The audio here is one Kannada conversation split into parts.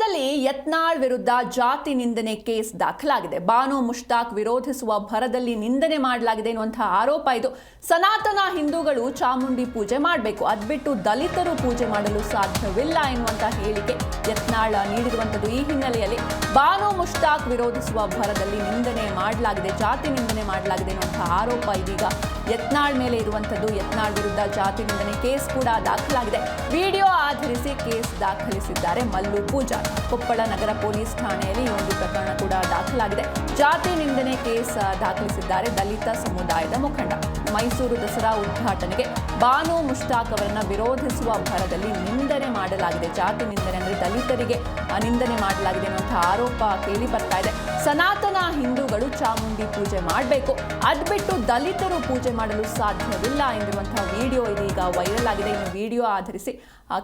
ಕೋಲಾರದಲ್ಲಿ ಯತ್ನಾಳ್ ವಿರುದ್ಧ ಜಾತಿ ನಿಂದನೆ ಕೇಸ್ ದಾಖಲಾಗಿದೆ. ಬಾನು ಮುಷ್ತಾಕ್ ವಿರೋಧಿಸುವ ಭರದಲ್ಲಿ ನಿಂದನೆ ಮಾಡಲಾಗಿದೆ ಎನ್ನುವಂತಹ ಆರೋಪ ಇದು. ಸನಾತನ ಹಿಂದೂಗಳು ಚಾಮುಂಡಿ ಪೂಜೆ ಮಾಡಬೇಕು, ಅದ್ಬಿಟ್ಟು ದಲಿತರು ಪೂಜೆ ಮಾಡಲು ಸಾಧ್ಯವಿಲ್ಲ ಎನ್ನುವಂತಹ ಹೇಳಿಕೆ ಯತ್ನಾಳ್ ನೀಡಿರುವಂಥದ್ದು. ಈ ಹಿನ್ನೆಲೆಯಲ್ಲಿ ಬಾನು ಮುಷ್ತಾಕ್ ವಿರೋಧಿಸುವ ಭರದಲ್ಲಿ ನಿಂದನೆ ಮಾಡಲಾಗಿದೆ, ಜಾತಿ ನಿಂದನೆ ಮಾಡಲಾಗಿದೆ ಎನ್ನುವಂತಹ ಆರೋಪ ಇದೀಗ ಯತ್ನಾಳ್ ಮೇಲೆ ಇರುವಂಥದ್ದು. ಯತ್ನಾಳ್ ವಿರುದ್ಧ ಜಾತಿ ನಿಂದನೆ ಕೇಸ್ ಕೂಡ ದಾಖಲಾಗಿದೆ. ವಿಡಿಯೋ ಆಧರಿಸಿ ಕೇಸ್ ದಾಖಲಿಸಿದ್ದಾರೆ ಮಲ್ಲು ಪೂಜಾರ್. ಕೊಪ್ಪಳ ನಗರ ಪೊಲೀಸ್ ಠಾಣೆಯಲ್ಲಿ ಈ ಒಂದು ಪ್ರಕರಣ ಕೂಡ ದಾಖಲಾಗಿದೆ. ಜಾತಿ ನಿಂದನೆ ಕೇಸ್ ದಾಖಲಿಸಿದ್ದಾರೆ ದಲಿತ ಸಮುದಾಯದ ಮುಖಂಡ. ಮೈಸೂರು ದಸರಾ ಉದ್ಘಾಟನೆಗೆ ಬಾನು ಮುಷ್ತಾಕ್ ಅವರನ್ನ ವಿರೋಧಿಸುವ ಭರದಲ್ಲಿ ನಿಂದನೆ ಮಾಡಲಾಗಿದೆ. ಜಾತಿ ನಿಂದನೆ ಅಂದರೆ ದಲಿತರಿಗೆ ನಿಂದನೆ ಮಾಡಲಾಗಿದೆ ಎನ್ನುವಂತಹ ಆರೋಪ ಕೇಳಿ ಬರ್ತಾ ಇದೆ. ಸನಾತನ ಹಿಂದೂಗಳು ಚಾಮುಂಡಿ ಪೂಜೆ ಮಾಡಬೇಕು, ಅದ್ಬಿಟ್ಟು ದಲಿತರು ಪೂಜೆ ಮಾಡಲು ಸಾಧ್ಯವಿಲ್ಲ ಎಂದಿರುವಂತಹ ವಿಡಿಯೋ ಇದೀಗ ವೈರಲ್ ಆಗಿದೆ. ಇನ್ನು ವಿಡಿಯೋ ಆಧರಿಸಿ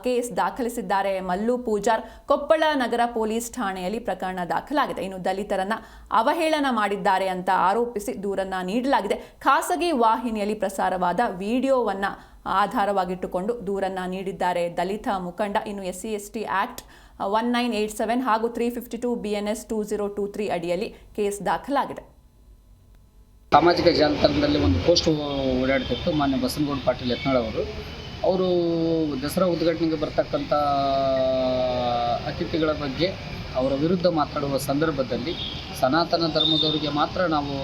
ಕೇಸ್ ದಾಖಲಿಸಿದ್ದಾರೆ ಮಲ್ಲು ಪೂಜಾರ್. ಕೊಪ್ಪಳ ನಗರ ಪೊಲೀಸ್ ಠಾಣೆಯಲ್ಲಿ ಪ್ರಕರಣ ದಾಖಲಾಗಿದೆ. ಇನ್ನು ದಲಿತರನ್ನ ಅವಹೇಳನ ಮಾಡಿದ್ದಾರೆ ಅಂತ ಆರೋಪಿಸಿ ದೂರನ್ನ ನೀಡಲಾಗಿದೆ. ಖಾಸಗಿ ವಾಹಿನಿಯಲ್ಲಿ ಪ್ರಸಾರವಾದ ವಿಡಿಯೋವನ್ನ ಆಧಾರವಾಗಿಟ್ಟುಕೊಂಡು ದೂರನ್ನ ನೀಡಿದ್ದಾರೆ ದಲಿತ ಮುಖಂಡ. ಇನ್ನು SC/ST ಆಕ್ಟ್ 1987 ಹಾಗೂ 352 BNS 2023 ಅಡಿಯಲ್ಲಿ ಕೇಸ್ ದಾಖಲಾಗಿದೆ. ಸಾಮಾಜಿಕ ಜಾಲತಾಣದಲ್ಲಿ ಒಂದು ಪೋಸ್ಟ್ ಓಡಾಡ್ತಿತ್ತು. ಮಾನ್ಯ ಬಸನಗೌಡ ಪಾಟೀಲ್ ಯತ್ನಾಳ್ ಅವರು ದಸರಾ ಉದ್ಘಾಟನೆಗೆ ಬರ್ತಕ್ಕಂಥ ಅತಿಥಿಗಳ ಬಗ್ಗೆ ಅವರ ವಿರುದ್ಧ ಮಾತಾಡುವ ಸಂದರ್ಭದಲ್ಲಿ ಸನಾತನ ಧರ್ಮದವರಿಗೆ ಮಾತ್ರ ನಾವು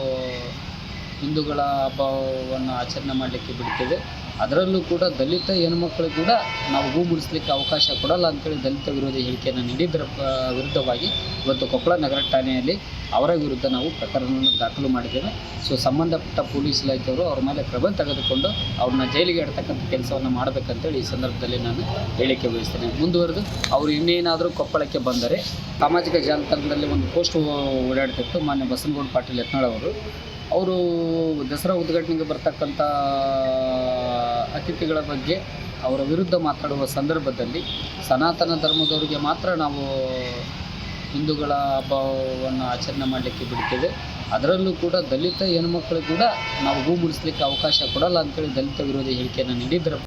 ಹಿಂದೂಗಳ ಹಬ್ಬವನ್ನು ಆಚರಣೆ ಮಾಡಲಿಕ್ಕೆ ಬಿಡ್ತೇವೆ, ಅದರಲ್ಲೂ ಕೂಡ ದಲಿತ ಹೆಣ್ಮಕ್ಳಿಗೆ ಕೂಡ ನಾವು ಹೂ ಮುಡಿಸ್ಲಿಕ್ಕೆ ಅವಕಾಶ ಕೊಡಲ್ಲ ಅಂತೇಳಿ ದಲಿತ ವಿರೋಧಿ ಹೇಳಿಕೆಯನ್ನು ನೀಡಿದ್ದರ ವಿರುದ್ಧವಾಗಿ ಇವತ್ತು ಕೊಪ್ಪಳ ನಗರ ಠಾಣೆಯಲ್ಲಿ ಅವರ ವಿರುದ್ಧ ನಾವು ಪ್ರಕರಣವನ್ನು ದಾಖಲು ಮಾಡಿದ್ದೇವೆ. ಸೊ ಸಂಬಂಧಪಟ್ಟ ಪೊಲೀಸ್ ಇಲಾಖೆಯವರು ಅವ್ರ ಮೇಲೆ ಕ್ರಮ ತೆಗೆದುಕೊಂಡು ಅವ್ರನ್ನ ಜೈಲಿಗೆ ಇಡ್ತಕ್ಕಂಥ ಕೆಲಸವನ್ನು ಮಾಡಬೇಕಂತೇಳಿ ಈ ಸಂದರ್ಭದಲ್ಲಿ ನಾನು ಹೇಳಿಕೆ ಬಯಸ್ತೇನೆ. ಮುಂದುವರೆದು ಅವರು ಇನ್ನೇನಾದರೂ ಕೊಪ್ಪಳಕ್ಕೆ ಬಂದರೆ ಸಾಮಾಜಿಕ ಜಾಲತಾಣದಲ್ಲಿ ಒಂದು ಪೋಸ್ಟ್ ಓಡಾಡ್ತಿತ್ತು. ಮಾನ್ಯ ಬಸನಗೌಡ ಪಾಟೀಲ್ ಯತ್ನಾಳ್ ಅವರು ದಸರಾ ಉದ್ಘಾಟನೆಗೆ ಬರ್ತಕ್ಕಂಥ ಅತಿಥಿಗಳ ಬಗ್ಗೆ ಅವರ ವಿರುದ್ಧ ಮಾತಾಡುವ ಸಂದರ್ಭದಲ್ಲಿ ಸನಾತನ ಧರ್ಮದವರಿಗೆ ಮಾತ್ರ ನಾವು ಹಿಂದೂಗಳ ಹಬ್ಬವನ್ನು ಆಚರಣೆ ಮಾಡಲಿಕ್ಕೆ ಬಿಡ್ತೇವೆ, ಅದರಲ್ಲೂ ಕೂಡ ದಲಿತ ಹೆಣ್ಮಕ್ಳಿಗೆ ಕೂಡ ನಾವು ಹೂ ಮುಡಿಸ್ಲಿಕ್ಕೆ ಅವಕಾಶ ಕೊಡಲ್ಲ ಅಂತೇಳಿ ದಲಿತ ವಿರೋಧಿ ಹೇಳಿಕೆಯನ್ನು ನೀಡಿದ್ದರ